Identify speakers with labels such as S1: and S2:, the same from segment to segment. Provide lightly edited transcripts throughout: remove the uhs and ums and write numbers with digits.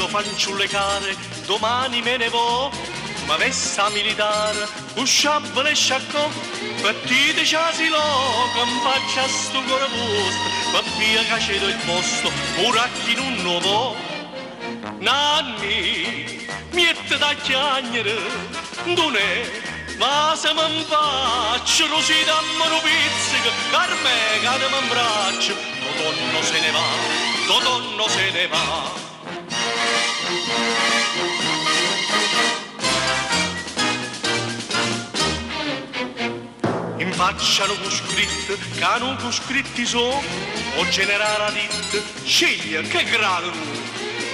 S1: io fanciulle care, domani me ne vo, ma vesta militare, usciabile e sciaccò, partite ciasilo, che mi faccia sto cuore posto, ma via che cedo il posto, uracchi non nuovo. Nanni, miette da chiagnere, donè, ma se mi faccio, così dammi un pizzico, carme cade mi abbraccio, Totonno se ne va, Totonno se ne va. In faccia non scritto, che non scritti so, o generale dit, sceglie che grado.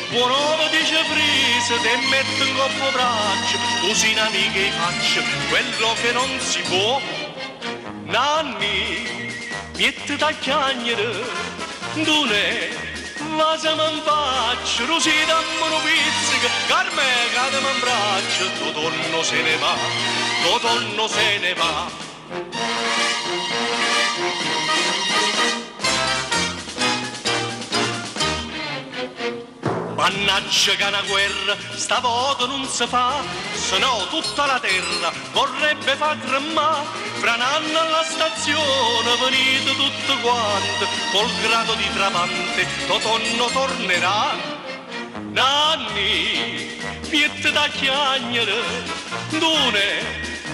S1: Buon'uomo dice frise, te metto in coppo braccio, così in amiche faccio quello che non si può. Nanni, miette da chiagnere, donè, ma se mi faccio, così dammi un pizzico, carme cade mi abbraccio, Totonno se ne va, Totonno se ne va. Mannaggia che una guerra, stavolta non si fa, se no tutta la terra vorrebbe far tremare. Fra un anno alla stazione venite tutto quanto, col grado di tramante, Totonno tornerà. Nanni, miette da chiagnere, donè,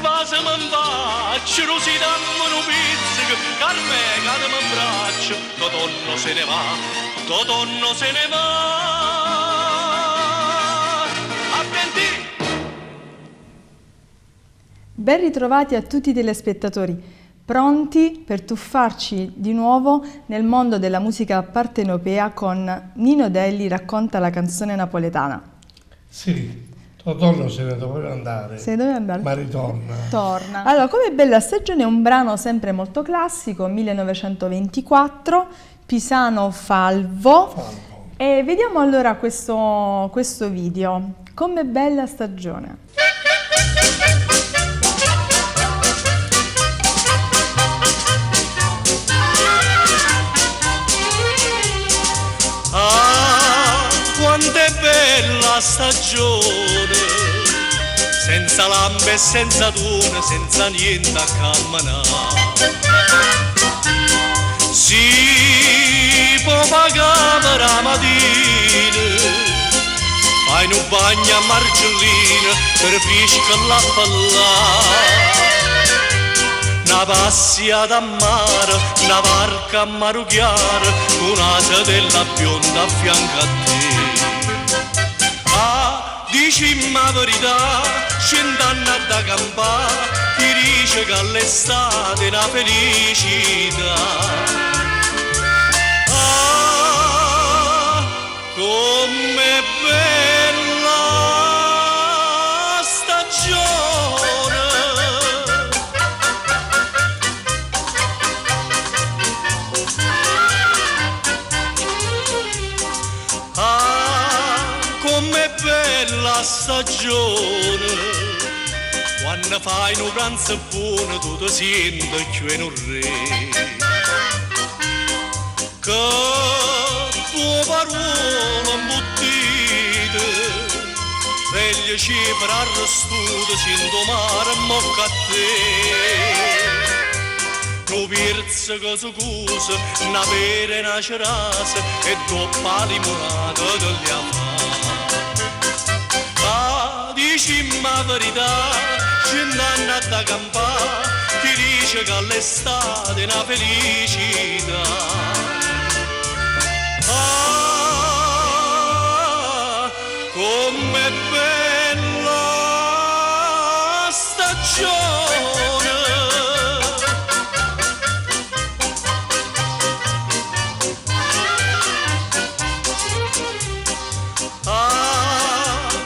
S1: ma se mi faccio, così dammi un pizzico, carme cade mi abbraccio, Totonno se ne va, Totonno se ne va.
S2: Ben ritrovati a tutti i telespettatori, pronti per tuffarci di nuovo nel mondo della musica partenopea con Nino Delli racconta la canzone napoletana.
S3: Sì, Totonno se ne doveva andare.
S2: Se ne doveva andare?
S3: Ma ritorna.
S2: Torna. Allora, Come bella stagione è un brano sempre molto classico, 1924, Pisano Falvo. E vediamo allora questo video. Come bella stagione.
S1: Quanto è bella stagione, senza lampe e senza dune, senza niente a camminare. Si può pagare la mattina, fai un bagno a margellina, per pisca la palla. Una passiata a mare, una barca a mare chiaro, una sedella bionda a fianco a te. Ah, dici la verità, 100 anni da campare, ti dice che all'estate è una felicità. Ah, com'è bella stagione. La stagione, quando fai un pranzo buono tu ti senti più un re, che tua parola imbottita sveglia cifra arrestuta sento mare mocca a te. Nu pirzo che si cusa, una pera e una cerasa e doppa limonata degli affari. Dici la verità, 100 anni da campare, ti dice che all'estate è una felicità. Ah, com'è bella stagione.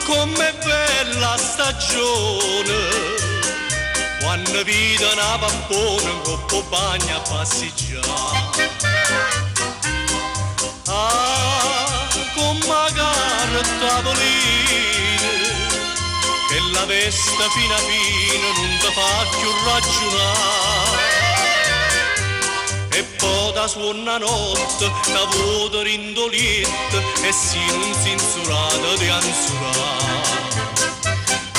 S1: Com'è bella stagione, quando vita una pampona in coppo bagno a passeggiare. Ah, con magari a tavolino, che la veste fino a fine non ti fa più ragionare. E poi da suona notte, che vuota rindolietta e si non si insurata di ansurare.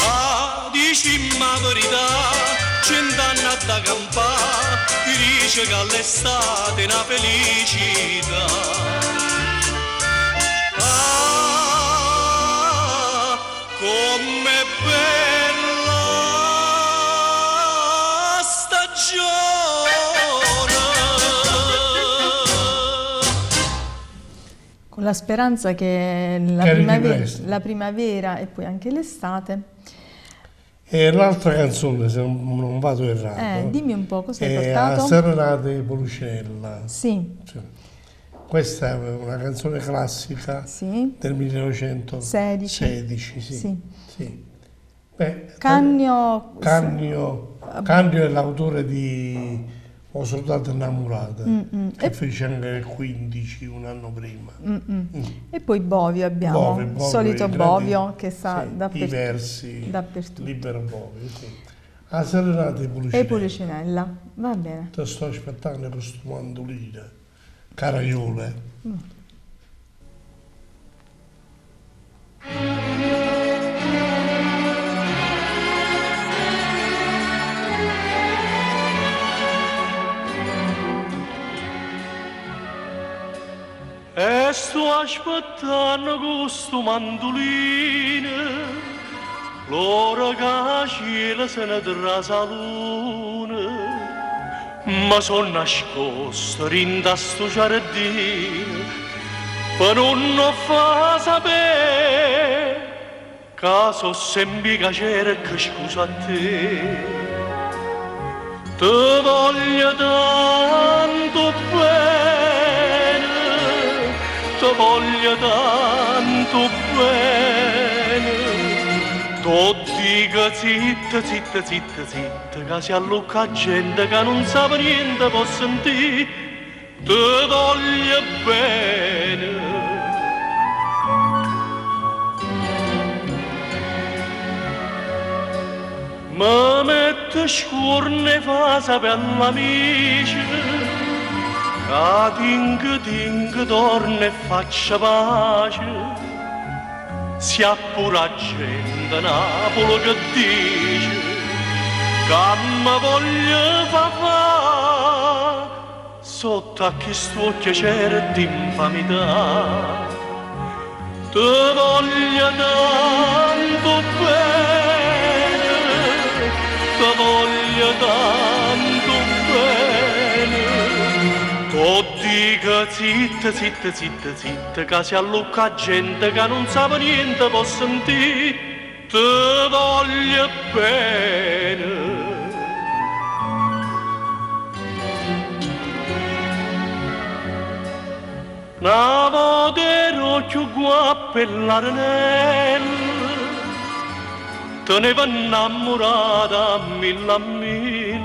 S1: Ah, dicimmi la verità, 100 anni da campare, ti dice che all'estate è una felicità. Ah, com'è bella stagione.
S2: Con la speranza che la primavera e poi anche l'estate.
S3: E l'altra canzone, se non vado errato,
S2: dimmi un po' cosa hai
S3: è
S2: portato.
S3: A Serenate Policella.
S2: Sì.
S3: Cioè, questa è una canzone classica del 1916. Sì. Beh,
S2: Candio
S3: è l'autore di O soldato innamorato, che fece anche nel 15, un anno prima.
S2: E poi Bovio abbiamo, il solito Bovio che sta
S3: i versi,
S2: dappertutto.
S3: Libero Bovio, sì. A Serenate
S2: E Policinella, va bene.
S3: Ti sto aspettando questo mandolino, Caraiole.
S1: E sto aspettando questo mandolino, l'ora che cielo se ne trasa luna, ma sono nascosto rinda sto giardino, per non fa sapere che so sempre che cerca scusa a te. Ti voglio tanto bene, ti voglio tanto bene. Tu dica zitta, zitta, zitta, zitta, che si allucca gente che non sa niente può sentire. Ti voglio bene. Mi mette scorne fa sapere all'amici, che ting torna e faccia pace. Sia pure la gente Napoli che dice che mi voglio fa sotto a questo occhio c'era d'infamità. Ti voglio tanto bene, ti voglio tanto bene. Tu dica zitta, zitta, zitta, zitta, che si allucca gente che non sa niente può sentire. Ti voglio bene. Una volta ero più guapo e l'arenello, tenevo innamorata a mille,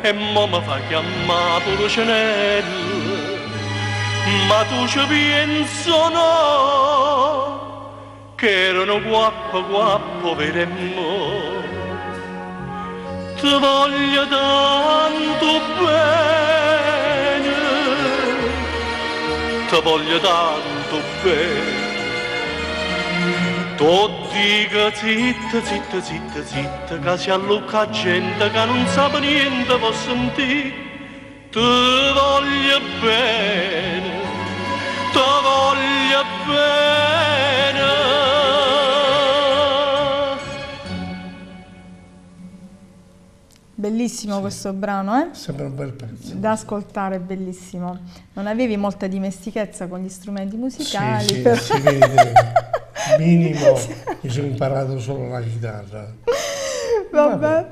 S1: e mo mi fa chiamare Policinella, ma tu ci penso no, che erano guappo vero e mo. Ti voglio tanto bene, ti voglio tanto bene. Tu dica zitta, zitta, zitta, zitta, che si allucca gente che non sa niente può sentire. Ti voglio bene, ti voglio bene.
S2: Bellissimo questo brano, eh?
S3: Sembra un bel pezzo.
S2: Da ascoltare, bellissimo. Non avevi molta dimestichezza con gli strumenti musicali,
S3: Sì,
S2: però...
S3: si vede. Minimo, mi sono imparato solo la chitarra.
S2: Vabbè.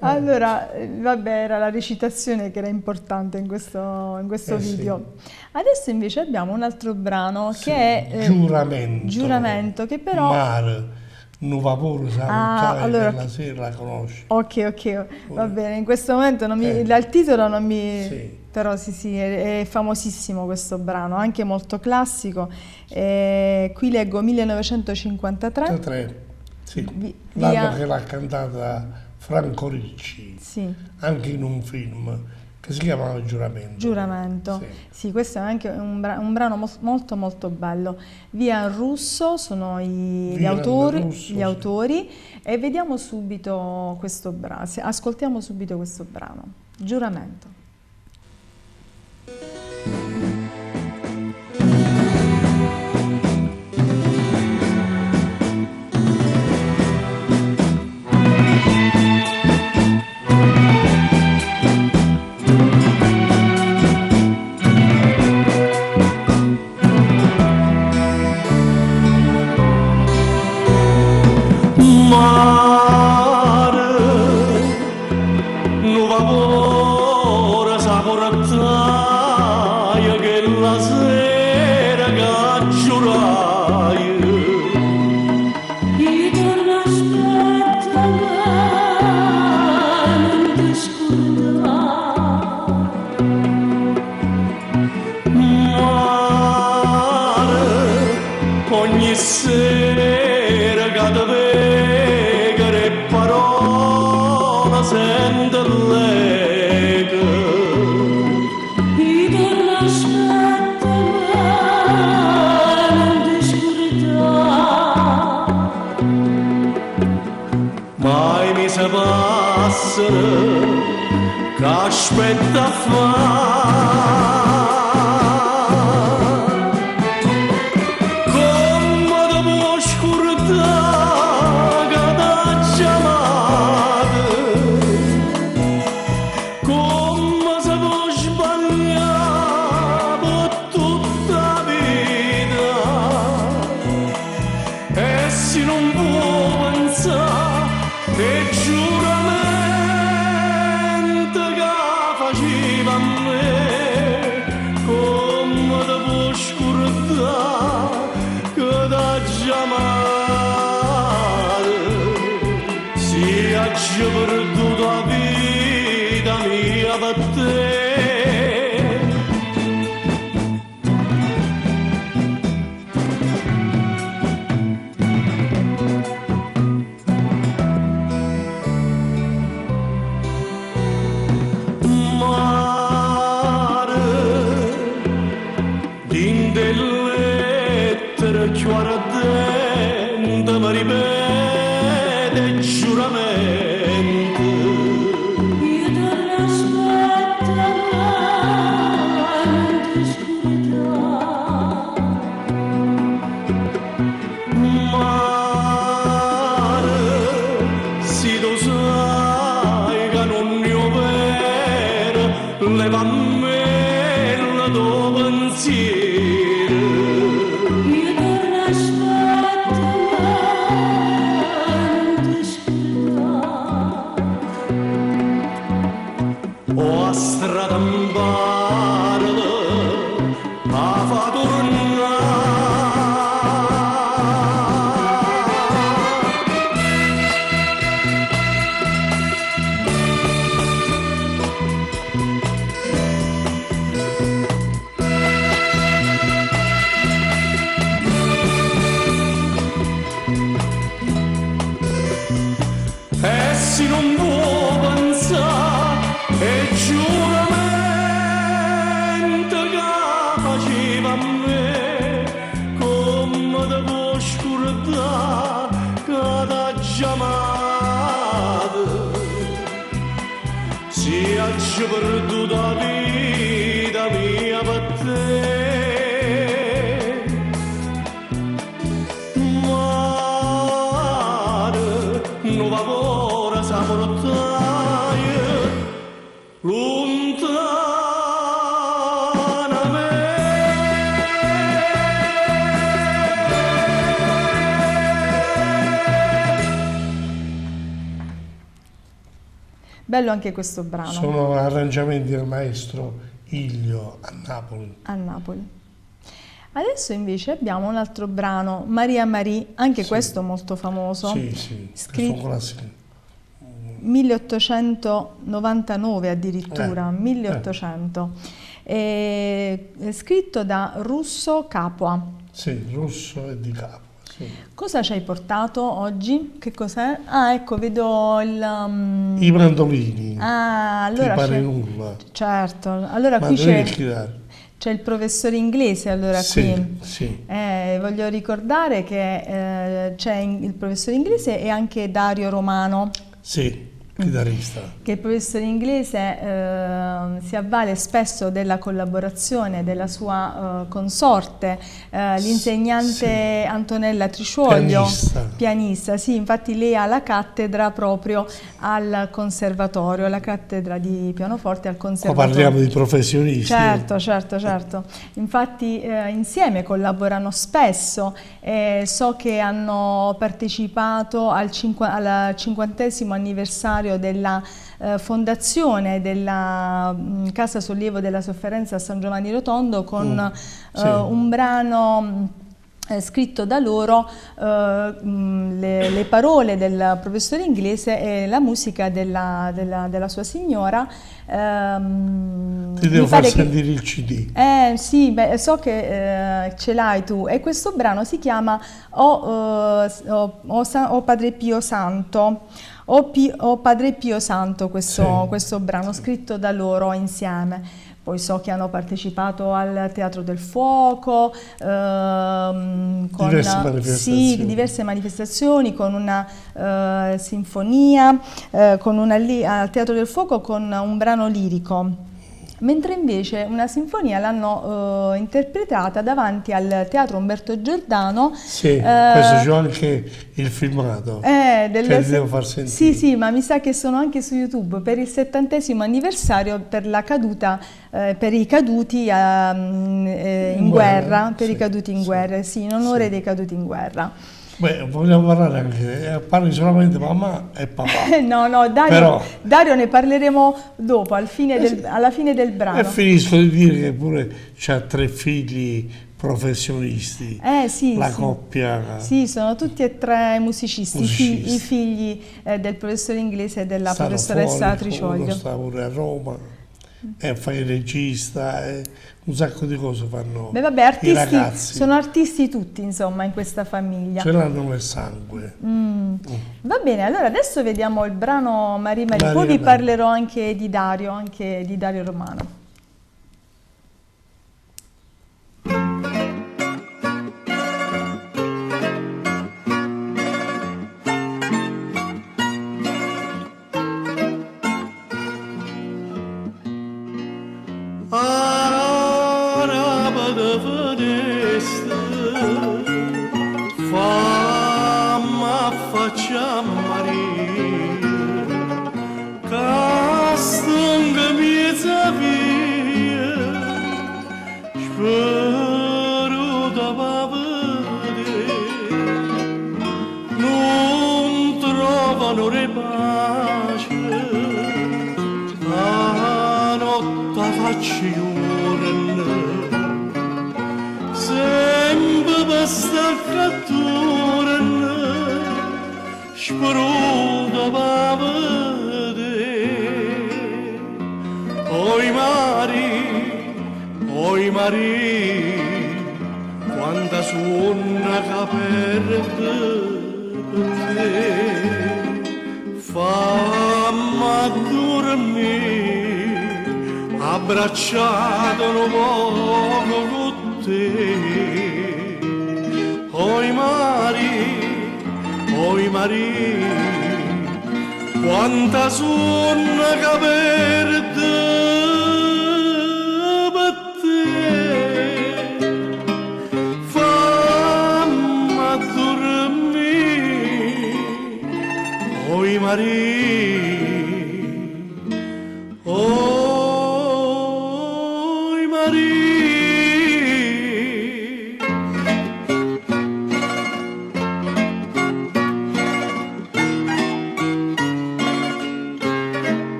S2: Allora, era la recitazione che era importante in questo video.
S3: Sì.
S2: Adesso invece abbiamo un altro brano
S3: Sì,
S2: che è Giuramento, che però...
S3: Mare, un vapore,
S2: allora...
S3: la sera la conosci.
S2: Ok, va bene. In questo momento non mi... il titolo non mi...
S3: Sì.
S2: Però sì, è famosissimo questo brano, anche molto classico. Qui leggo 1953.
S3: Sì. L'anno che l'ha cantata Franco Ricci,
S2: sì.
S3: anche in un film che si chiamava Giuramento.
S2: Giuramento. Sì, questo è anche un brano molto molto bello. Via Russo sono gli autori e vediamo subito questo brano, ascoltiamo subito questo brano. Giuramento.
S1: Ogni sera cade vegare parola sente l'eco
S4: I torno aspetta non ti scordare
S1: mai mi sa passare che aspetta a fare Io perduto la vita mia per te. Mare, din delle lettere chiare dentro mi ripete giuramento. Levammela tuo pensiero
S4: Io torno aspetta non ti scordare
S1: o a strada in barca a fa tornare e se non può pensare e giuramento che faceva a me come te può scordare che t'ha chiamato si ha già perduto la vita mia per te. Nuova ora sa portare lontana me.
S2: Bello anche questo brano.
S3: Sono arrangiamenti del maestro Ilio a Napoli.
S2: A Napoli. Adesso invece abbiamo un altro brano, Maria Marie, anche questo molto famoso.
S3: Sì,
S2: Scritto
S3: questo classico.
S2: 1899 addirittura, 1800. È scritto da Russo Capua.
S3: Sì, Russo e Di Capua. Sì.
S2: Cosa ci hai portato oggi? Che cos'è? Ah, ecco, vedo il...
S3: I mandolini,
S2: Ah,
S3: ti
S2: allora
S3: pare
S2: c'è...
S3: nulla,
S2: Certo, allora qui
S3: mandolini e
S2: c'è...
S3: chitarra.
S2: C'è il professore inglese, allora
S3: Sì,
S2: qui.
S3: sì,
S2: Voglio ricordare che c'è il professore inglese e anche Dario Romano,
S3: sì, chitarrista.
S2: che il professore inglese si avvale spesso della collaborazione della sua consorte, l'insegnante
S3: Sì.
S2: Antonella Triciuoglio,
S3: Pianista.
S2: sì, infatti lei ha la cattedra proprio al conservatorio, la cattedra di pianoforte al
S3: Qua
S2: conservatorio.
S3: parliamo di professionisti.
S2: Certo. Infatti insieme collaborano spesso e so che hanno partecipato al 50° anniversario della fondazione della Casa Sollievo della Sofferenza a San Giovanni Rotondo con
S3: sì.
S2: un brano scritto da loro, le parole del professore inglese e la musica della sua signora.
S3: Ti devo
S2: Mi
S3: far
S2: pare
S3: sentire il CD.
S2: sì, beh, so che ce l'hai tu, e questo brano si chiama O Padre Pio Santo. O Padre Pio Santo, questo brano scritto da loro insieme. Poi so che hanno partecipato al Teatro del Fuoco, con diverse manifestazioni, con una sinfonia, al Teatro del Fuoco con un brano lirico. Mentre invece una sinfonia l'hanno interpretata davanti al Teatro Umberto Giordano.
S3: Sì, questo c'è anche il filmato. Che devo far sentire.
S2: Sì, ma mi sa che sono anche su YouTube per il 70° anniversario per la caduta, per i caduti in guerra, per i caduti in guerra, sì, in onore dei caduti in guerra.
S3: Beh, vogliamo parlare anche, parli solamente mamma e papà.
S2: No, Dario ne parleremo dopo, alla fine del brano.
S3: E finisco di dire che pure c'ha 3 figli professionisti,
S2: Sì,
S3: la
S2: sì.
S3: coppia.
S2: Sì, sono tutti e 3 musicisti. I figli del professore inglese e della professoressa Triciuoglio.
S3: Uno sta pure a Roma e fa il regista, un sacco di cose fanno.
S2: Beh, vabbè,
S3: i ragazzi.
S2: sono artisti tutti, insomma, in questa famiglia.
S3: Ce l'hanno nel sangue.
S2: Va bene, allora adesso vediamo il brano Marie Marie, poi vi parlerò anche di Dario Romano.
S1: Araba de Veneste, famma faccia Maria, castunga miezza via, spero da vedere, non trovano pace. Faccione sempre basta cattura spruda va vedere oi mari quanta suona che perde per te famma dormire abbracciato un poco con te. Oi mari, quanta sonno che perde per te. Fammi dormire, oi mari.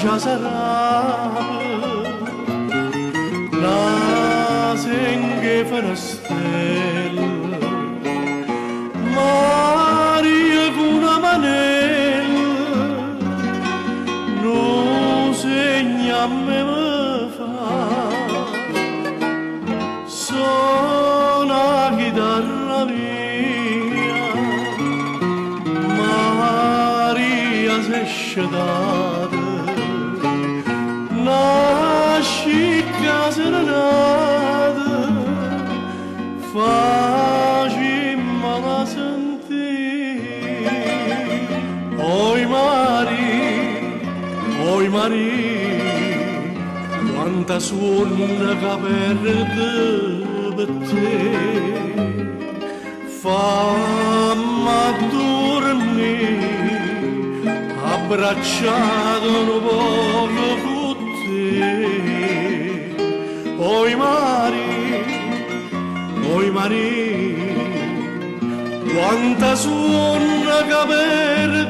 S1: Già sarà la senghe farastella Maria con una manella non segna a me fa scetate, nasci caserenata, facimala sentire. Oi Mari, quanta suona che perde per te, fammi dormire, abbracciato un poco con te. Oi Mari, quanta suona che perde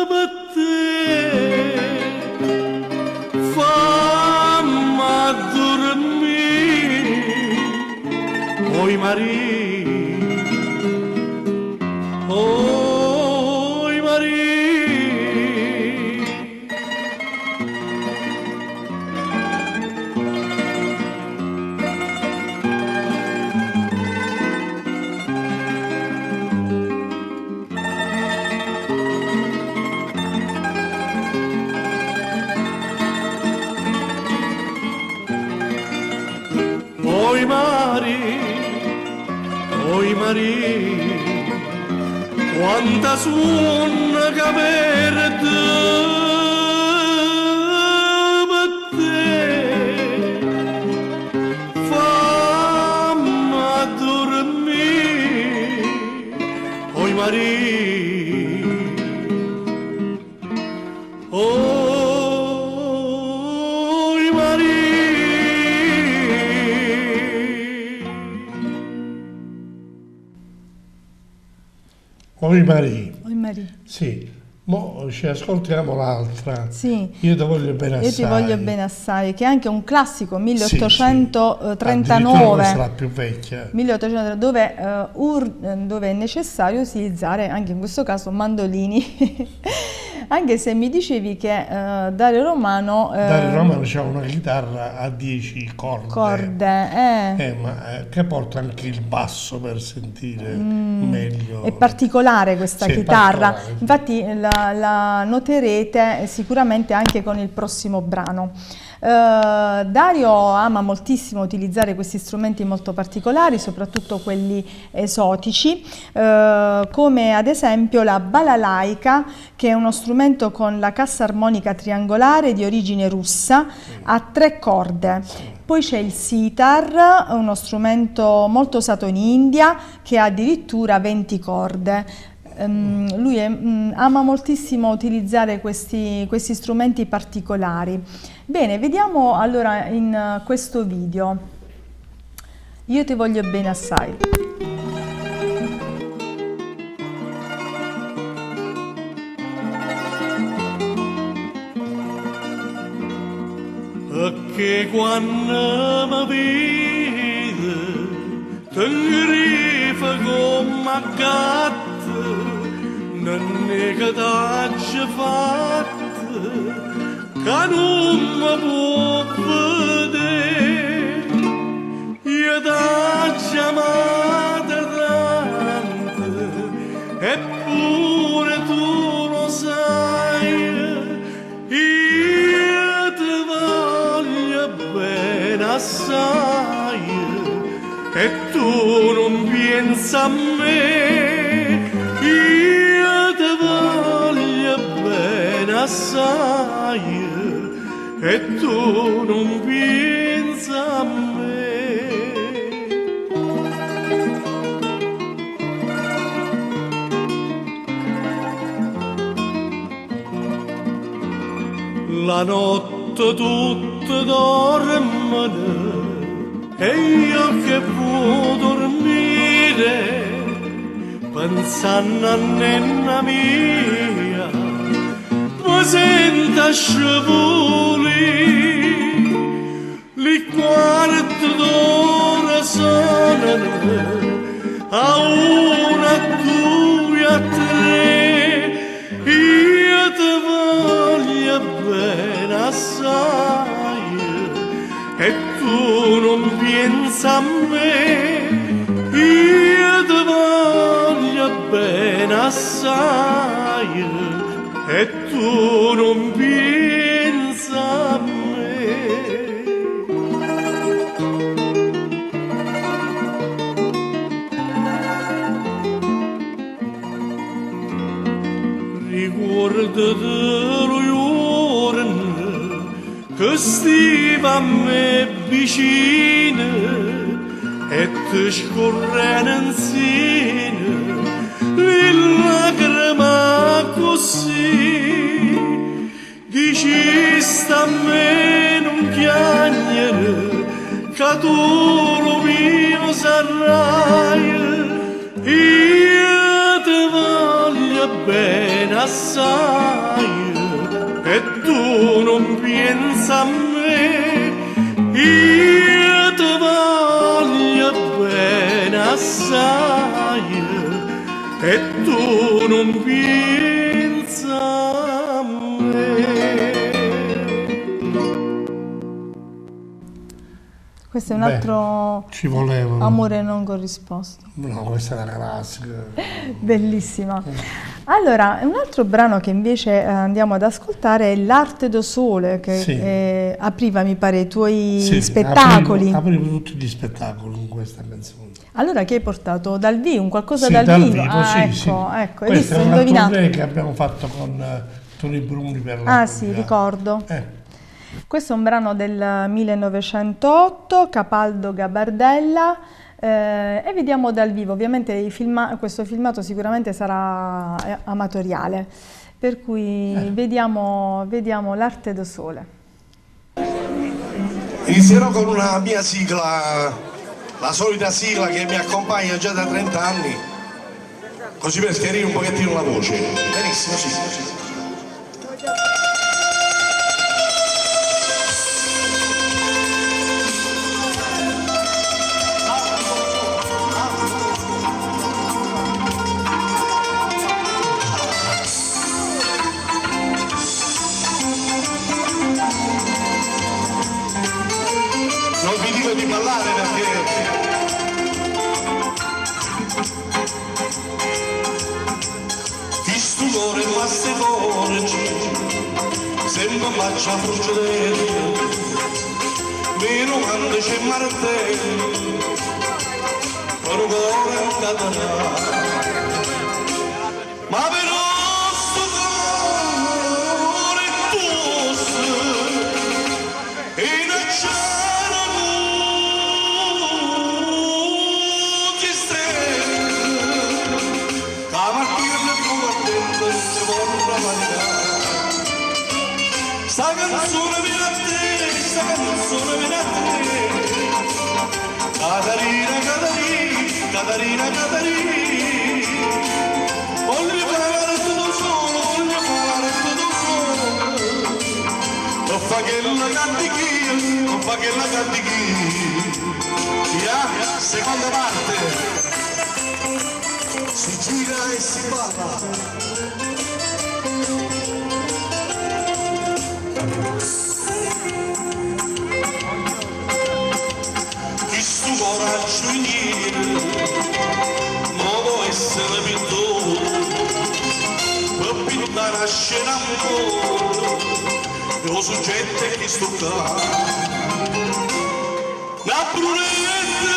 S1: per te, fammi dormire. Oi Mari, oi Mari. Oi Mari, quanta suona che perde per te, fammi dormire. Oi Mari, oi Mari.
S3: Oi Maria.
S2: Oi Maria.
S3: Sì, mo ci ascoltiamo l'altra.
S2: Sì.
S3: Io ti voglio bene assai.
S2: Io ti voglio bene assai, che è anche un classico,
S3: Sì, sì.
S2: 1839.
S3: Addirittura la più vecchia.
S2: 1839, dove è necessario utilizzare anche in questo caso mandolini. Anche se mi dicevi che Dario Romano
S3: c'ha una chitarra a 10 corde. Ma che porta anche il basso per sentire meglio.
S2: È particolare questa
S3: Sì,
S2: chitarra,
S3: particolare.
S2: infatti la noterete sicuramente anche con il prossimo brano. Dario ama moltissimo utilizzare questi strumenti molto particolari, soprattutto quelli esotici, come ad esempio la balalaica, che è uno strumento con la cassa armonica triangolare di origine russa a 3 corde. Poi c'è il sitar, uno strumento molto usato in India, che ha addirittura 20 corde. Lui ama moltissimo utilizzare questi strumenti particolari. Bene, vediamo allora in questo video. Io ti voglio bene assai.
S1: Che quando mi vede ti grifa come gatto, non è che t'hai fatto, che non mi può vedere. Io t'ho amata tanto, eppure tu lo sai. Io ti voglio bene assai e tu non pensi a me. Io ti voglio bene assai e tu non pensi a me. La notte tutta dormono e io che può dormire pensando a nenna mia, mi sento scivolare, li quarti d'ora suonano a 1, a 2, a 3, io ti voglio bene assai e tu non pensi a me. Io ti voglio bene assai e tu non pensa a me. Ricordati lo giorno che stiva a me vicino e ti scorrendo insieme le lacrime così. Dici sta a me non piangere che tu lo mio sarai. Io ti voglio bene assai e tu non pensa a me. Io ti voglio bene assai e tu non pensa a me.
S2: Questo è un altro
S3: Ci voleva.
S2: amore non corrisposto.
S3: No, questa è una classica.
S2: Bellissima. Allora, un altro brano che invece andiamo ad ascoltare è L'arte do sole, che
S3: Sì.
S2: apriva, mi pare, i tuoi
S3: Sì,
S2: spettacoli.
S3: aprivo tutti gli spettacoli con questa canzone.
S2: Allora, che hai portato dal vivo, un qualcosa
S3: Sì,
S2: dal
S3: dal
S2: vivo?
S3: vivo,
S2: Ah,
S3: sì,
S2: ecco,
S3: sì.
S2: ecco, hai
S3: Questa
S2: visto,
S3: è
S2: hai
S3: una
S2: indovinato.
S3: tournée che abbiamo fatto con Tony Bruni per la
S2: Ah sì,
S3: Puglia.
S2: ricordo. Questo è un brano del 1908, Capaldo Gabardella, e vediamo dal vivo. Ovviamente questo filmato sicuramente sarà amatoriale, per cui vediamo L'arte do sole.
S5: Inizierò con una mia sigla, la solita sigla che mi accompagna già da 30 anni, così per schiarire un pochettino la voce. Benissimo, sì. Non vi dico di ballare perché chi stupore ma se forge sempre faccia a procedere meno quando c'è martello per un cuore in catena ma però sto cuore tosse in acciaio ci stelle la mattina nel tuo attento si vorrà validare sta canzone viene a te sta canzone viene a te Catarina, Catarina, Catarina, Catarina voglio fare tutto solo, voglio fare tutto solo non fa che la cantichia, non fa che la cantichia seconda parte si gira e si balla chi sto coraggio indietro non può essere pittore per pintare a scena amore lo soggetto è chi sto qua la brunetta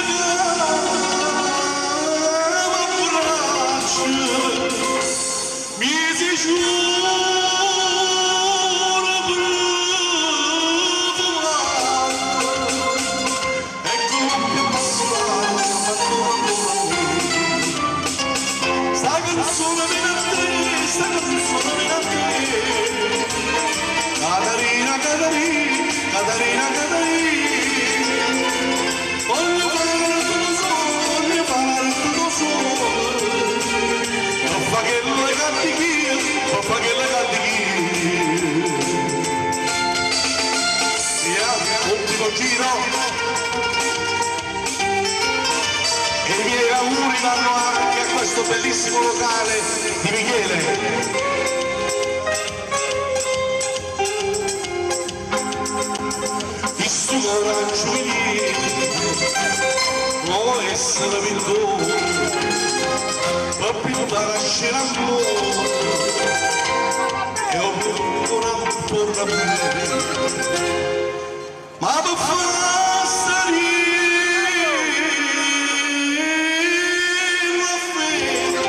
S5: ma braccia mi si giura sta canzone viene a te, sta canzone viene a te Catarina, Catarina, Catarina, Catarina voglio fare tutto solo, voglio fare tutto solo non fa che le cantichie, non fa che le cantichie ultimo giro e i miei auguri vanno anche a questo bellissimo locale di Michele. Il suo coraggio indietro può essere virtuoso più da nascere amore e ho più una porra bene ma per far salire la fede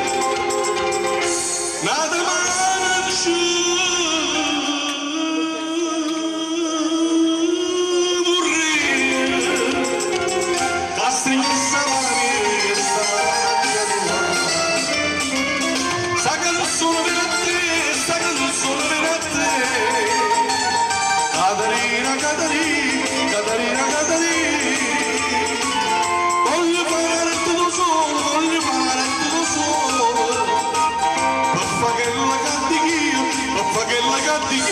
S5: nada mai ci Caterina, Caterina, voglio fare tutto solo, per fare che la canti io, per fare che la canti io.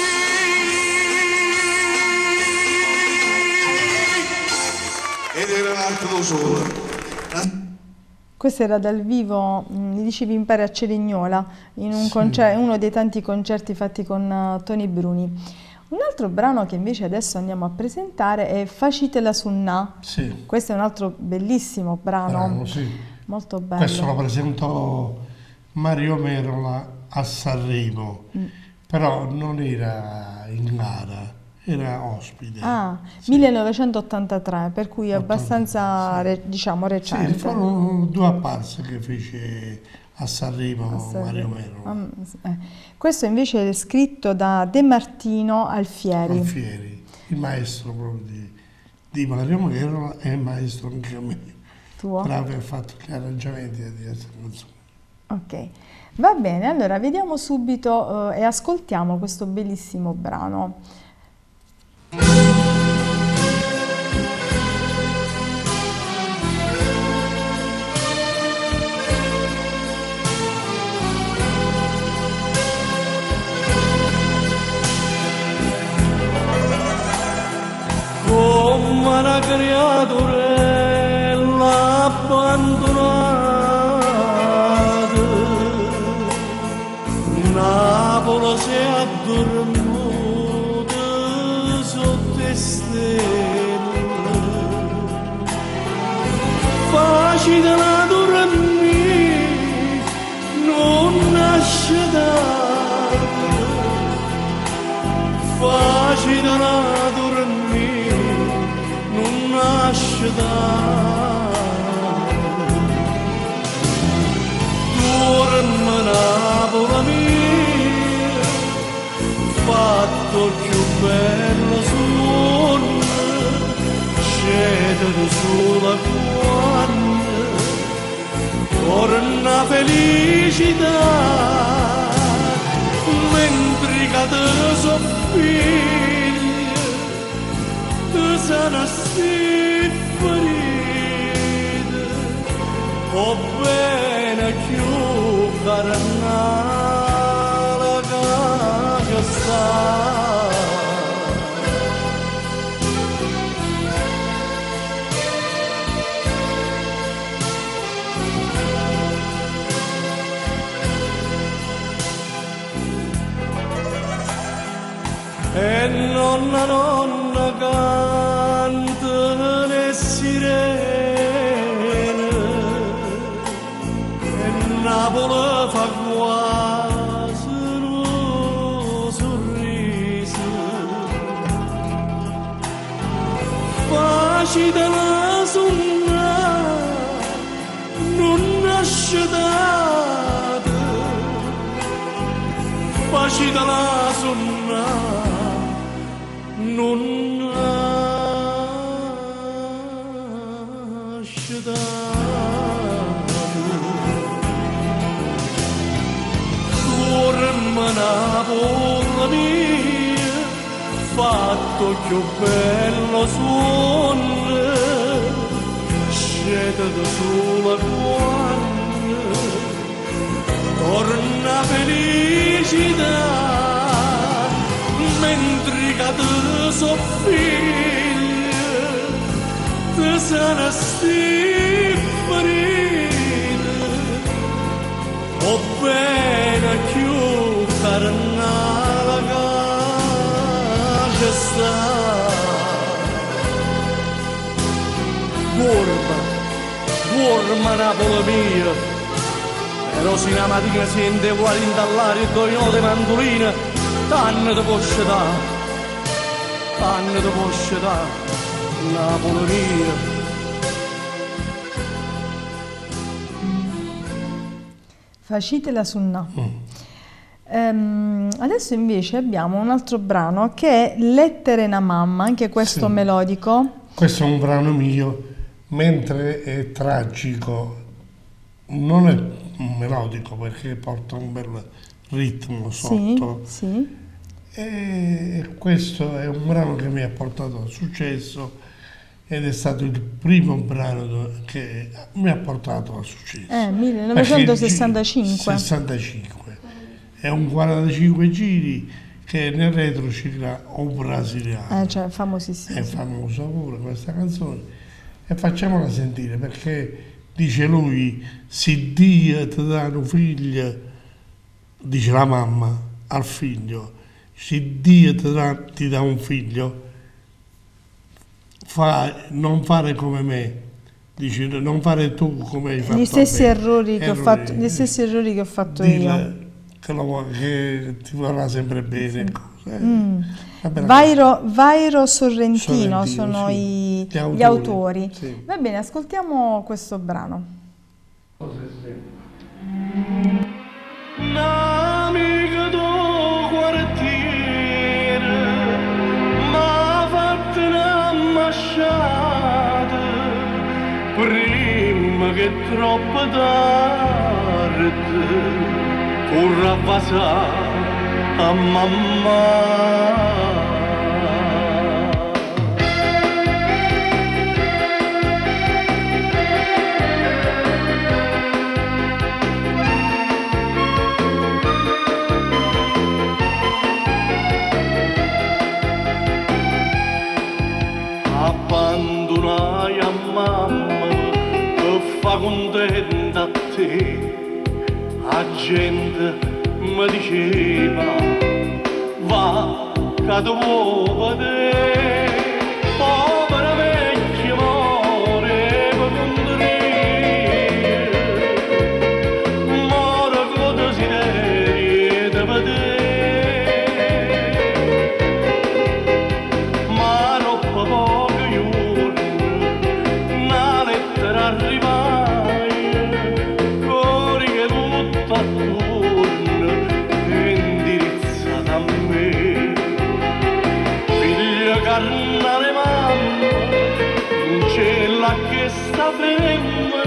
S5: Ed era un altro solo.
S2: Questo era dal vivo, mi dicevi in Pare a Cerignola, in un uno dei tanti concerti fatti con Tony Bruni. Un altro brano che invece adesso andiamo a presentare è Facite la Sunna.
S3: Sì.
S2: Questo è un altro bellissimo brano,
S3: Sì.
S2: molto bello.
S3: Questo lo presentò Mario Merola a Sanremo, però non era in gara, era ospite.
S2: Ah,
S3: Sì.
S2: 1983, per cui è abbastanza, diciamo, recente.
S3: Sì, furono due apparse che fece a Sanremo Mario Merola.
S2: Questo invece è scritto da De Martino Alfieri.
S3: Alfieri, il maestro proprio di Mario Merola e il maestro anche a me.
S2: Tuo?
S3: Per aver fatto gli arrangiamenti di diverse canzoni.
S2: Ok, va bene, allora vediamo subito e ascoltiamo questo bellissimo brano.
S1: Come una creaturella abbandonata, Napoli si è addormuta sotto le stelle, facile la dormire, non nasce data, facile la dormire, non nasce dorme Napoli mia, fatto più bello sonno, scende sulla quando torna felicità, mentre cade soffiglia, tu sana sti ferite, o bene più carnale che sta. E nonna canta le sirene, e Napoli fa quasi un sorriso, facile la sunna, non nasce data, facile la sunna, non nasce data. Dorme Napoli mia, fatto più bello sonno, scende sulla quando torna felicità, mentre cade soffiglia, te sana sti ferite, o bene più carnale che sta. Dorma Napoli mia, Rosina mattina sente vuole intallare il doino di mandolina, tanne di poscetà, Napoli mia.
S2: Facite la sunna. Adesso invece abbiamo un altro brano che è Lettere na mamma, anche questo
S3: Sì.
S2: melodico.
S3: Questo è un brano mio, mentre è tragico, non è melodico perché porta un bel ritmo
S2: Sì,
S3: sotto.
S2: sì.
S3: E questo è un brano che mi ha portato al successo ed è stato il primo brano che mi ha portato al successo.
S2: 1965.
S3: 65. È un 45 giri che nel retro c'era un brasiliano.
S2: Cioè, famosissimo.
S3: È famosa pure questa canzone e facciamola sentire perché dice lui: se Dio ti dà un figlio, dice la mamma al figlio, se Dio ti dà un figlio, non fare come me, dice non fare tu come hai fatto
S2: Gli stessi
S3: a me.
S2: errori che ho fatto, gli stessi errori che ho fatto io.
S3: Che ti vorrà sempre bene.
S2: Vairo Sorrentino sono
S3: sì.
S2: gli autori.
S3: Sì.
S2: Va bene, ascoltiamo questo brano.
S1: Un'amica do quartiere m'ha fatto un'ambasciata prima che troppo tardi corra a passare a mamma. Abbandonai a mamma che fa contenta a te, la gente mi diceva va che tu vuoi vedere, povera vecchia muore per contenere, muore con desiderio di vedere, ma troppo pochi giorni una lettera arrivai, cori che tutto attorno è indirizzata a me. Figlio carnale mamma, non c'è la che sta femmina,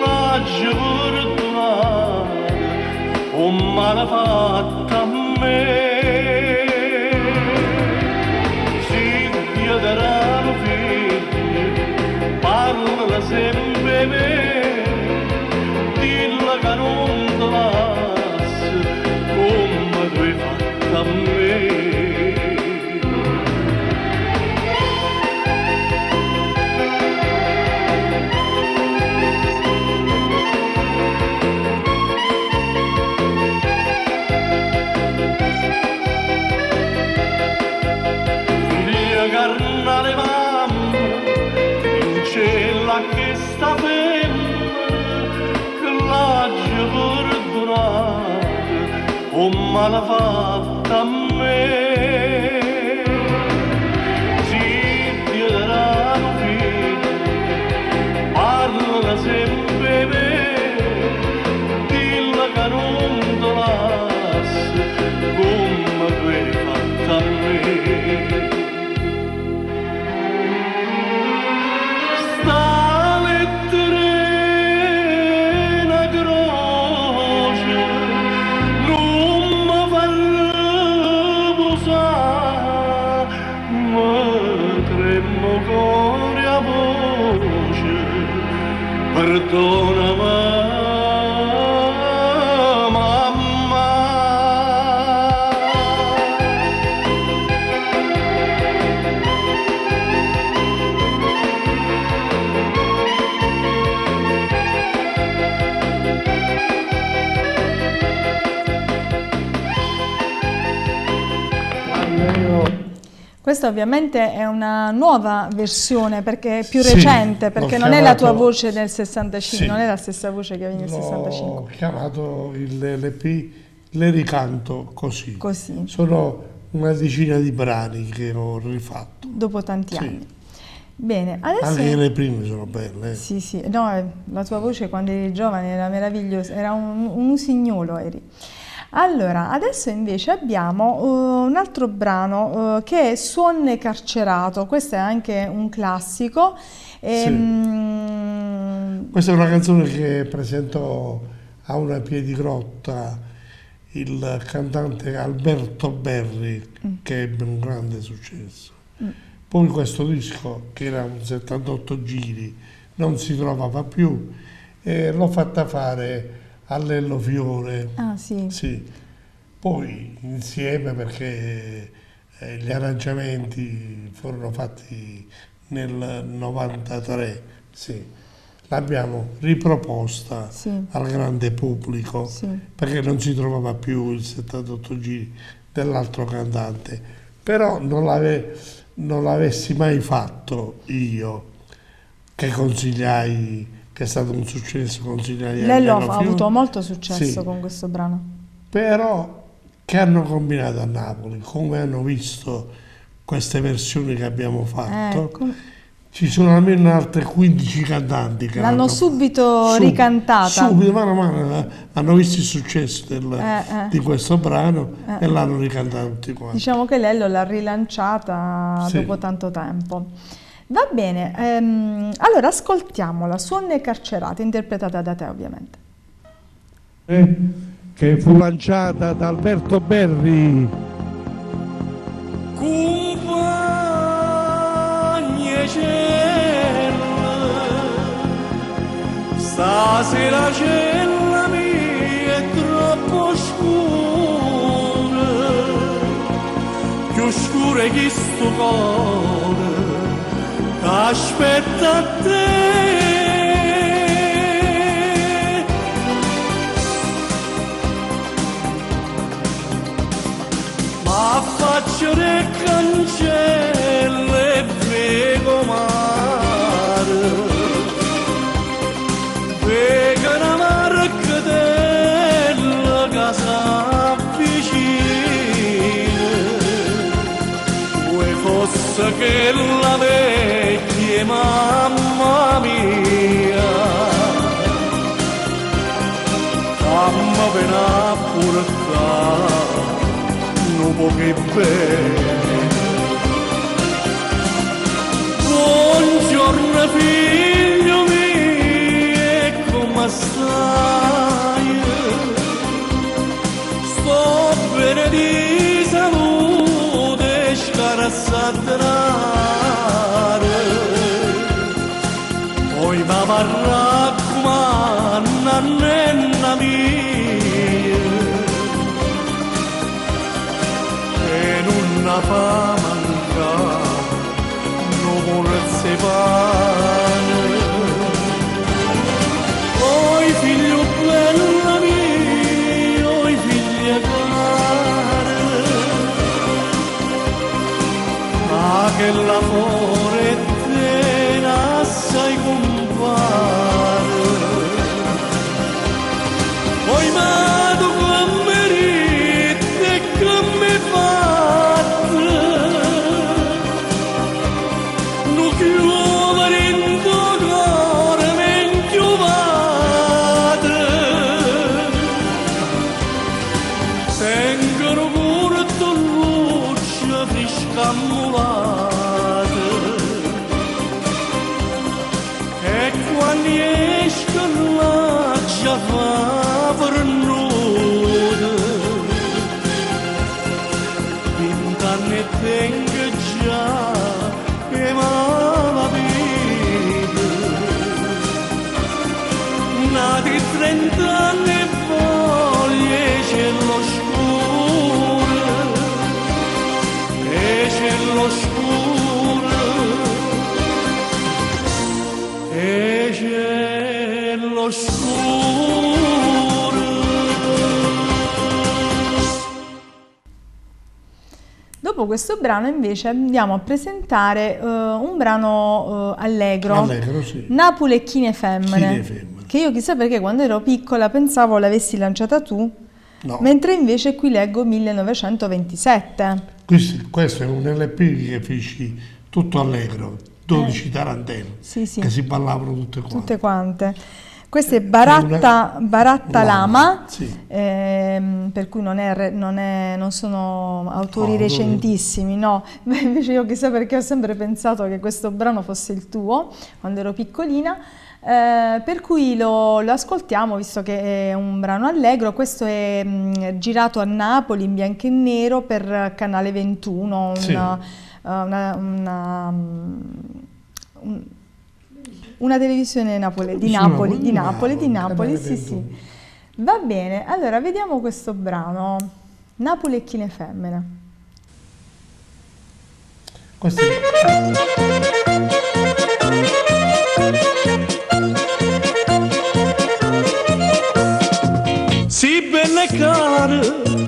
S1: l'aggia perdonata, o male fatta a me. Si Dio darà un figlio, parla sempre me, dilla che non ti lascia, come tu hai fatto a me. Figlia carnale mamma, in cielo che sta femmina, che l'aggia perdonata, o male fatta a me. Si Dio darà un figlio, parla sempre me, dilla che non ti lascia, come tu hai fatto a me. Sta lettera è una croce, non mi fa riposare, ma tremo cuore a voce, perdonami mamma.
S2: Questa ovviamente è una nuova versione perché è più
S3: Sì,
S2: recente, perché
S3: l'ho
S2: non è la tua
S3: chiamato-
S2: voce del 65,
S3: Sì.
S2: non è la stessa voce che avevi nel
S3: L'ho
S2: 65.
S3: chiamato l'LP, le ricanto così.
S2: Così.
S3: Sono una decina di brani che ho rifatto.
S2: Dopo tanti
S3: Sì.
S2: anni. Bene, adesso...
S3: Anche le prime sono belle.
S2: Sì, sì, no, la tua voce quando eri giovane era meravigliosa, era un usignolo eri. Allora, adesso invece abbiamo un altro brano che è Suonne carcerato, questo è anche un classico.
S3: Questa è una canzone che presentò a una piedigrotta il cantante Alberto Berri, che ebbe un grande successo. Poi questo disco, che era un 78 giri, non si trovava più e l'ho fatta fare a Lello Fiore.
S2: Ah, sì.
S3: Sì. Poi insieme, perché gli arrangiamenti furono fatti nel 93, sì. L'abbiamo riproposta
S2: Sì.
S3: al grande pubblico,
S2: Sì.
S3: perché non si trovava più il 78 giri dell'altro cantante. Però non l'avessi mai fatto io, che consigliai, che è stato un successo, consigliai a
S2: Lello
S3: Lello
S2: ha
S3: Fiore.
S2: avuto molto successo
S3: Sì.
S2: con questo brano.
S3: Però che hanno combinato a Napoli, come hanno visto queste versioni che abbiamo fatto,
S2: Ecco.
S3: ci sono almeno altre 15 cantanti che
S2: L'hanno subito
S3: sub-
S2: ricantata.
S3: Subito, mano a mano, hanno visto il successo di questo brano e l'hanno ricantata tutti quanti.
S2: Diciamo che Lello l'ha rilanciata
S3: Sì.
S2: dopo tanto tempo. Va bene, allora ascoltiamola, Suonne carcerate, interpretata da te ovviamente.
S3: Che fu lanciata da Alberto Berri.
S1: Compagne celle, stasera cella mia è troppo scura, più scura che sto cuore, aspetta a te. Affaccio le cancelle e vedo mare, vedo una marca della casa vicina, vuoi fosse che la vecchia mamma mia, mamma ven a portare dopo che bene. Buongiorno figlio mio, come stai? Sto bene di salute, scarazzatrare. Poi mi raccomanda, nonna mia, non fa mancare, non vorrei pane. Oi figlio bella mia, oi figlia cara, ma che l'amore te ne sai compare. Oi ma tu come ridi e come fai, non chiudere in tuo cuore mentre vado. Tengono pure tu luce fresca mulata, e quando esco là già fa per nudo. 20 anni tengo già che m'ha vita, nati 30 anni e voglie c'è lo scuro, e c'è lo scuro, e c'è lo scuro.
S2: Dopo questo brano invece andiamo a presentare un brano allegro,
S3: Allegro, sì.
S2: Napoli e Chine Femmine,
S3: Chine Femmine.
S2: che io chissà perché quando ero piccola pensavo l'avessi lanciata tu,
S3: No.
S2: mentre invece qui leggo 1927.
S3: Questo è un LP che feci tutto allegro, 12 tarantelle,
S2: Sì, sì.
S3: che si ballavano tutte quante.
S2: Tutte quante. Questa è Baratta
S3: Lama,
S2: Lama,
S3: sì.
S2: per cui non sono autori
S3: No,
S2: recentissimi, no. Beh, invece io chissà perché ho sempre pensato che questo brano fosse il tuo, quando ero piccolina, per cui lo ascoltiamo, visto che è un brano allegro. Questo è girato a Napoli in bianco e nero per Canale 21,
S3: Sì.
S2: una televisione di Napoli, sì, sì. Va bene, allora vediamo questo brano, Napoli e Chine Femmine.
S3: Questo è...
S1: Si bella e cara,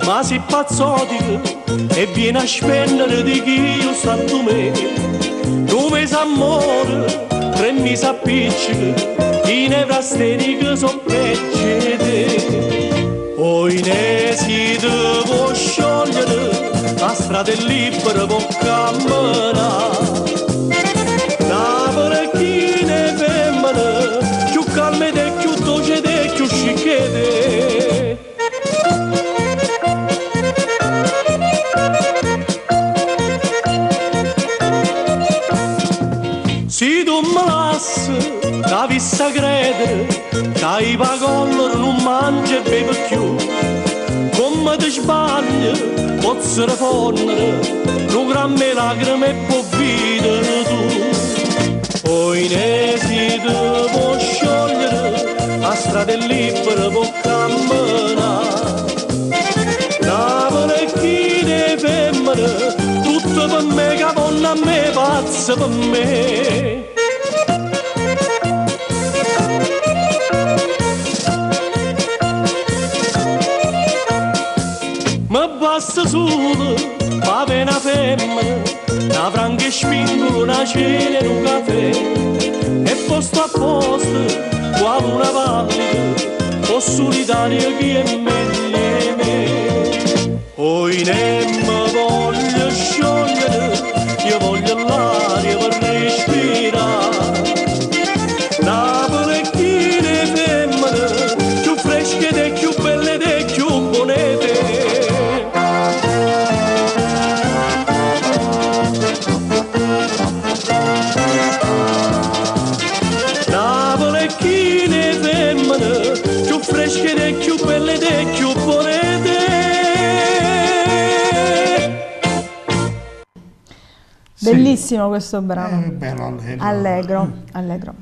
S1: ma si pazzotica e viene a spendere di chi io santo me. 2 mesi amore, 3 mesi appiccica, i nevrasteni che so peggio di te. Poi ne si devo sciogliere, la strada è libera, può camminare. Napoli Chine Femmine, più calme e più dolce e più scicchete. Si tu me lassi, la vista credere, che i pagolli non mangia e beve più. Come ti sbagli, posso rifondere, un gramme lacrime e può vivere tu. Poi ne si devo sciogliere, la strada è libera, può camminare. Napoli e Chine Femmine, tutto per me, che donna a me, pazza per me. Ma basta solo, fa bene una femmina, una franca e spingono, una cena e un caffè. E posto a posto, quale una valle, o solitaria chi è meglio di me. Poi ne mi voglio sciogliere, io voglio l'aria per respirare. Napoli e Chine Femmine, più fresche e più belle e più bonete. Napoli e Chine Femmine, più fresche e più belle e più bonete.
S2: Bellissimo questo brano,
S3: bello, allegro.
S2: allegro.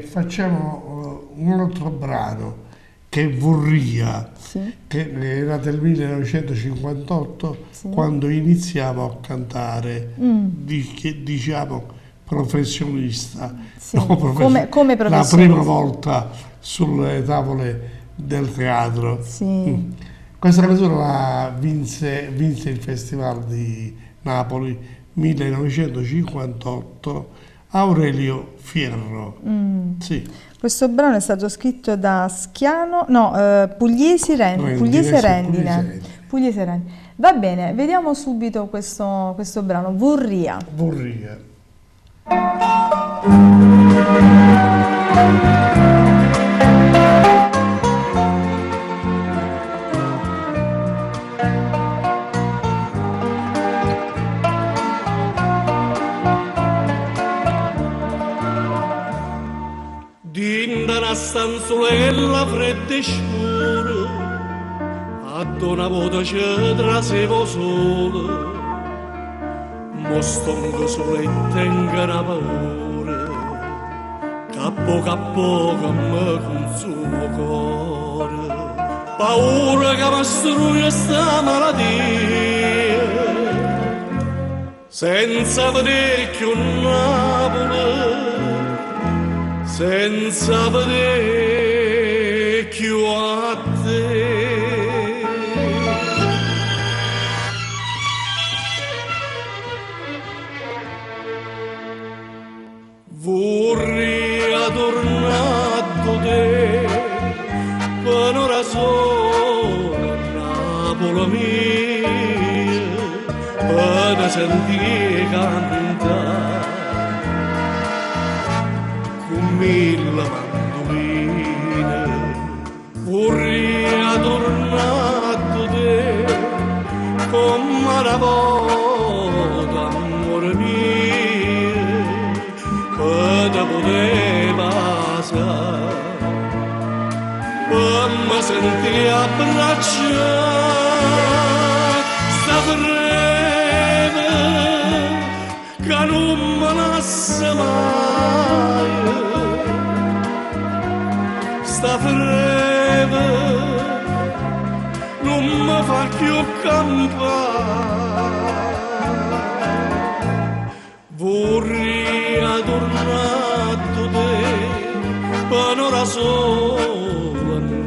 S3: Facciamo un altro brano che è Vorria,
S2: Sì.
S3: che era del 1958,
S2: Sì.
S3: quando iniziavo a cantare, diciamo professionista.
S2: Sì, come
S3: La
S2: professionista.
S3: prima volta sulle tavole del teatro.
S2: Sì.
S3: Questa canzone vinse il Festival di Napoli 1958, Aurelio Fierro. Sì.
S2: Questo brano è stato scritto da Pugliesi
S3: Rendine,
S2: Rendine. Pugliesi Rendine. Va bene, vediamo subito questo brano, Vorria.
S3: Vorria.
S1: Dinda una stanzolella fredda e scura, ad una volta ci trasevo solo, mo stonco soletta in cara paura, che a poco mi consuma cuore, paura che mi struia sta malattia, senza vedere più Napoli, senza vedere più a te. Napoli mia, per sentire cantare con mille mandoline. Vorrei tornato te come una volta, amore mio, che te poteva passare. Ma senti abbracciare sta breve che non me lascia mai, sta breve non mi fa più campare. Vorrei tornato te per ora sola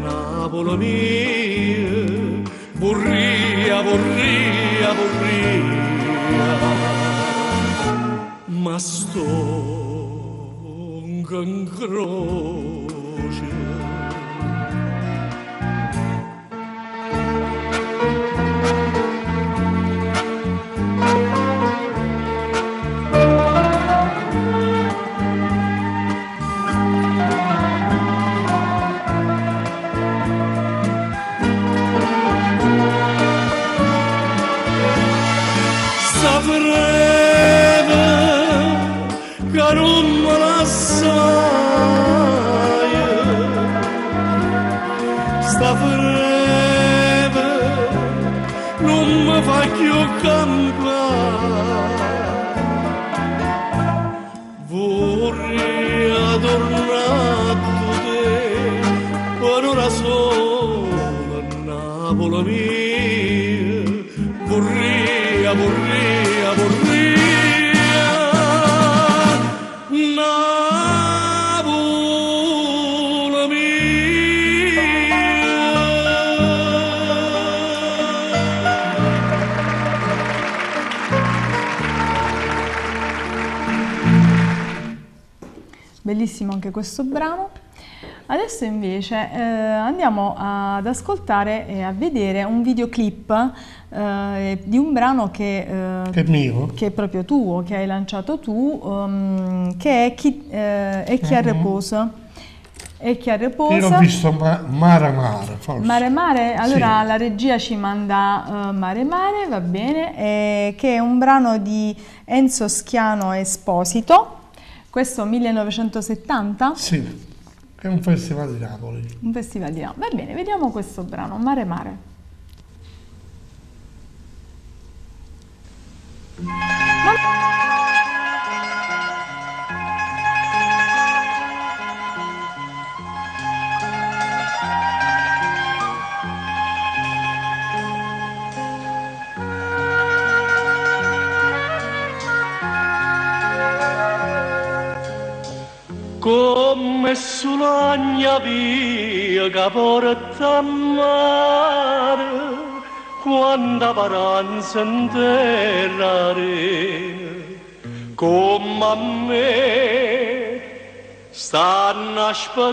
S1: Napoli mia, vorria, vorria, vorria, ma sto in croce. Breve che non me la sai, sta breve non mi fa più campare. Vorrei tornato te per ora sola Napoli mia, vorrei, vorrei, vorrei. Napoli mia.
S2: Bellissimo anche questo brano. Adesso invece andiamo ad ascoltare e a vedere un videoclip di un brano che
S3: Che è mio?
S2: che è proprio tuo, che hai lanciato tu, che è Chi a riposo. E Chi a riposo.
S3: Io ho visto Mare Mare, forse.
S2: Mare Mare, allora
S3: Sì.
S2: la regia ci manda Mare Mare, va bene, che è un brano di Enzo Schiano Esposito, questo 1970,
S3: Sì, è un festival di Napoli.
S2: un festival di Napoli. Va bene, vediamo questo brano, Mare Mare.
S1: Come sulla mia via che porta a mare, quanta paranza interrare, come a me stanno aspettando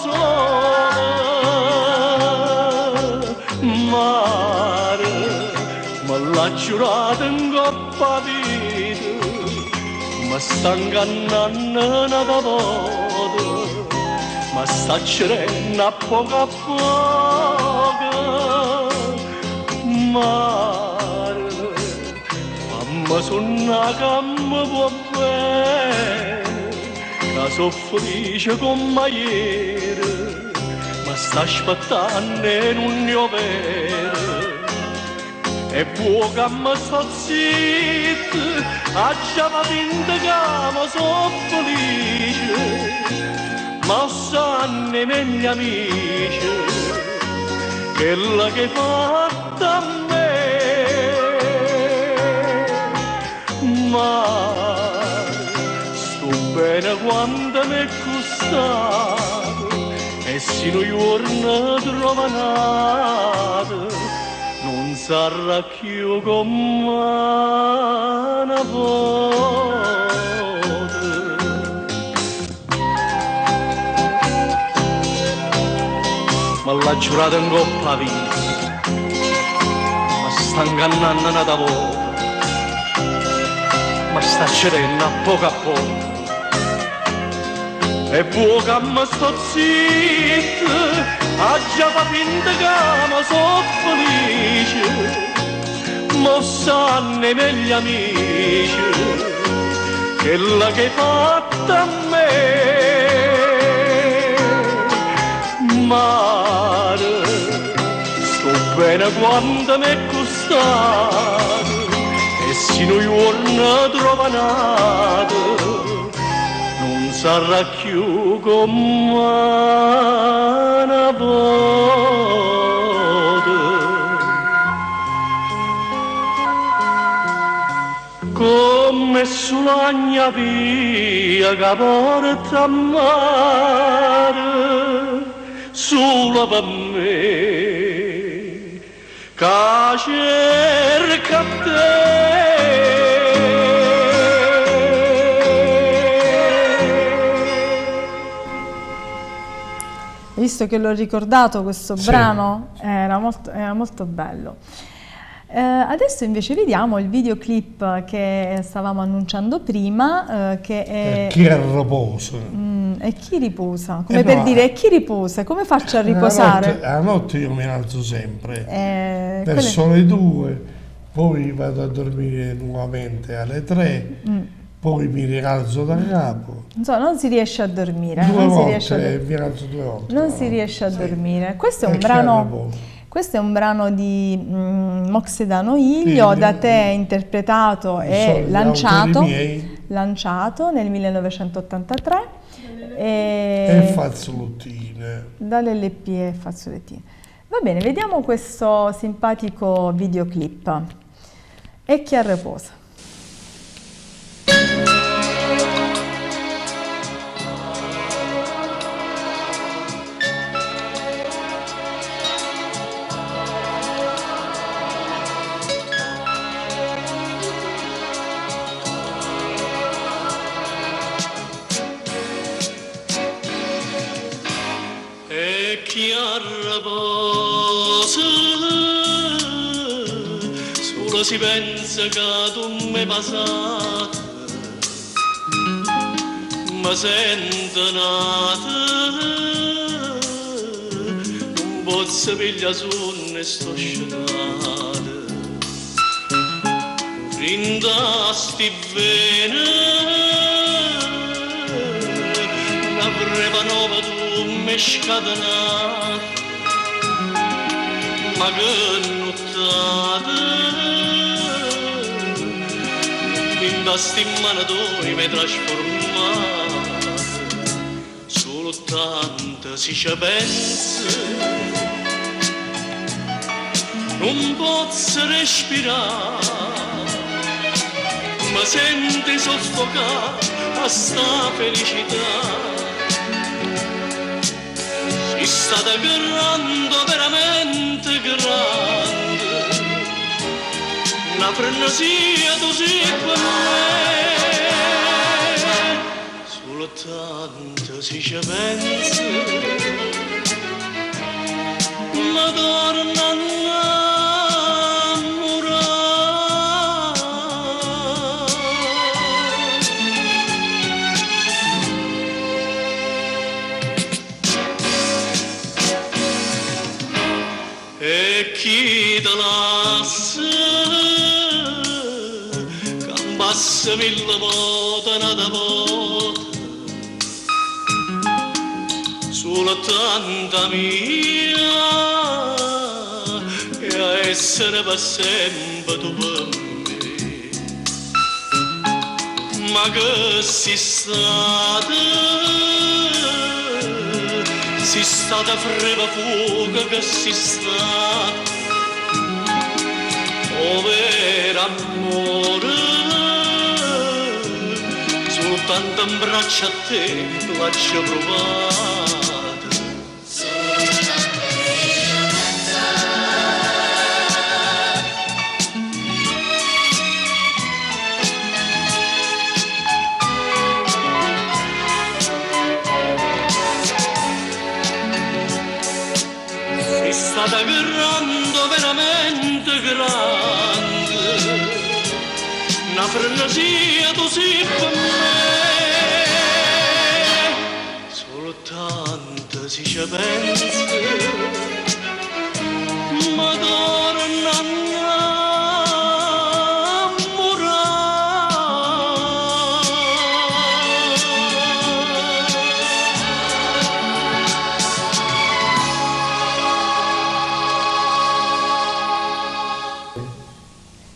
S1: sole. Mare, me l'ha giurato in coppa vita, ma sta ingannando una volta, ma sta cerendo a poco, mare, fammi sonna che mi può bene, che so felice come ieri, ma sta aspettando e non ne ho vero. E può che mi sto zitto, a già va vinto che mi so felice, ma sanno i miei amici, quella che hai fatto a me. Ma sto bene quando mi è costato, e se non giorno trovato, non sarà più come una volta. ma l'ha giurato in coppa vita, ma sta ingannando una volta, ma sta cedendo a poco. E vuoi che mi sto zitto, a già fa finta che mi so felice, ma sanno i miei amici, quella che hai fatto a me. Mare, sto bene quando mi è costato, e se noi giorni trovanate, non sarà più come una volta. Come sulla mia via che porta a mare, solo per me, che cerca
S2: Visto che l'ho ricordato questo
S3: Sì.
S2: brano, era molto bello. Adesso invece vediamo il videoclip che stavamo annunciando prima, che è
S3: Chi è riposo?
S2: E chi riposa? Come
S3: no,
S2: per dire, e chi riposa? Come faccio a
S3: A
S2: riposare?
S3: notte io mi alzo sempre,
S2: Quelle-
S3: verso le 2, poi vado a dormire nuovamente alle 3, poi mi rialzo da capo.
S2: Insomma, non si riesce a dormire.
S3: Due
S2: non si
S3: volte,
S2: riesce a
S3: mi alzo 2 volte.
S2: non si riesce a dormire. Questo è
S3: E
S2: un
S3: chi è
S2: brano,
S3: riposo?
S2: questo è un brano di Moxedano Iglio,
S3: Sì,
S2: da te interpretato e
S3: sono gli
S2: lanciato,
S3: autori miei.
S2: lanciato nel 1983
S3: E fazzolettine.
S2: dall'LP e Fazzolettine. Va bene, vediamo questo simpatico videoclip. E chi riposa?
S1: E chi riposa, solo si pensa che tu mi passato, ma sento nata, non posso pigliare sonno e sto scenata, rinda sti bene, una breva nuova tu mi scatenata, ma che nottata, in sti mani tu mi trasformata, solo tanto si ci pensa, non posso respirare, ma senti soffocare a sta felicità. Sei stata grande, veramente grande, una frenesia così per me, solo tanto si ci pensa, ma torna a e chi te lascia, cambasse mille volte una volta, solo tanta mia, e a essere per sempre tu per me, ma che si stata freva fuga che si sta, oh vero amore, soltanto in braccio a te lascio provare. stata grande, veramente grande, una frenesia tu sei per me, soltanto si ci pensa, ma torna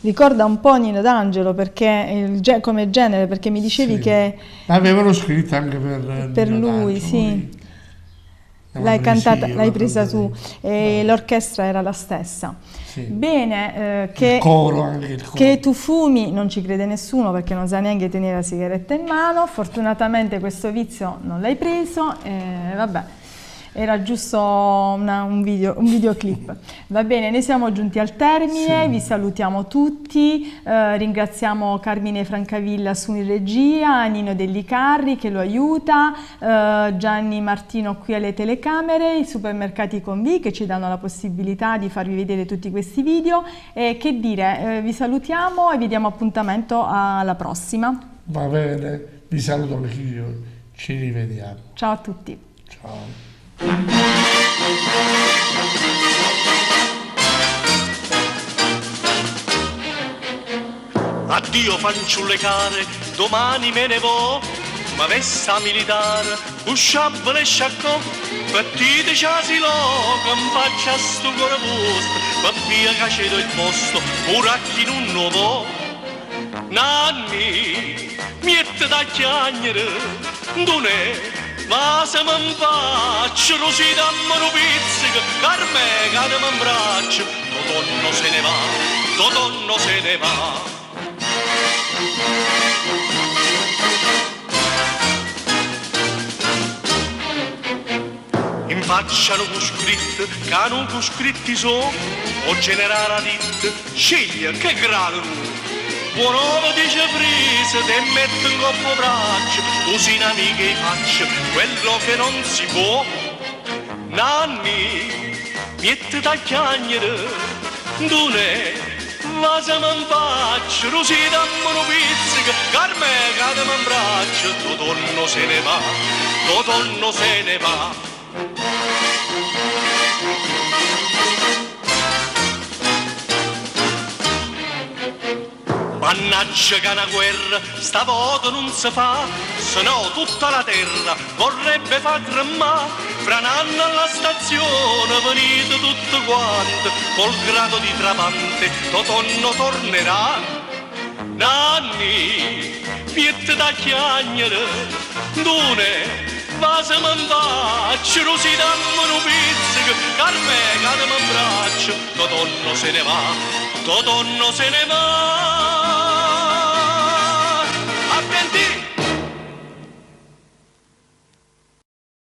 S2: Ricorda un po' Nino D'Angelo perché come genere, perché mi dicevi
S3: Sì.
S2: che
S3: L'avevano scritta anche per
S2: lui,
S3: D'Angelo,
S2: sì.
S3: poi
S2: L'hai cantata,
S3: io,
S2: l'hai
S3: la
S2: presa
S3: cantai.
S2: tu e l'orchestra era la stessa.
S3: Sì.
S2: Bene,
S3: Il coro, anche il coro.
S2: che tu fumi non ci crede nessuno perché non sa neanche tenere la sigaretta in mano. Fortunatamente questo vizio non l'hai preso, vabbè. Era giusto un videoclip. Va bene, noi siamo giunti al termine,
S3: Sì.
S2: vi salutiamo tutti, ringraziamo Carmine Francavilla su in regia, Nino Dellicarri che lo aiuta, Gianni Martino qui alle telecamere, i supermercati con V che ci danno la possibilità di farvi vedere tutti questi video e che dire, vi salutiamo e vi diamo appuntamento alla prossima.
S3: Va bene, vi saluto anch'io, ci rivediamo.
S2: Ciao a tutti.
S3: Ciao.
S1: Addio fanciulle care, domani me ne vo, ma vesta militare, usciabile e sciaccò, partite ciasilo, che impaccia sto cuore vostro, ma via che cedo il posto, muracchi in un nuovo. Nanni, miette da chiagnere, donè, ma se mi faccio, rosì dammi un pizzico, carme che mi abbraccio, Totonno se ne va, Totonno se ne va. In faccia non scritto, che non scritti so, o generare a dit, sceglie che grado tu. Buon'uomo dice frise, te metto in coppo braccio, così in amiche faccio quello che non si può. Nanni, miette da chiagnere, dunè, ma se mi faccio, così dammi un pizzico, carme cade mi abbraccio, Totonno se ne va, Totonno se ne va. Mannaggia che una guerra stavolta non si fa, se no tutta la terra vorrebbe far tremare. Fra un anno alla stazione venite tutte quante, col grado di tramante Totonno tornerà. Nanni, piette da chiagnere, dune, ma se mi faccio, così dammi un pizzico, carme che mi abbraccio, Totonno se ne va, Totonno se ne va.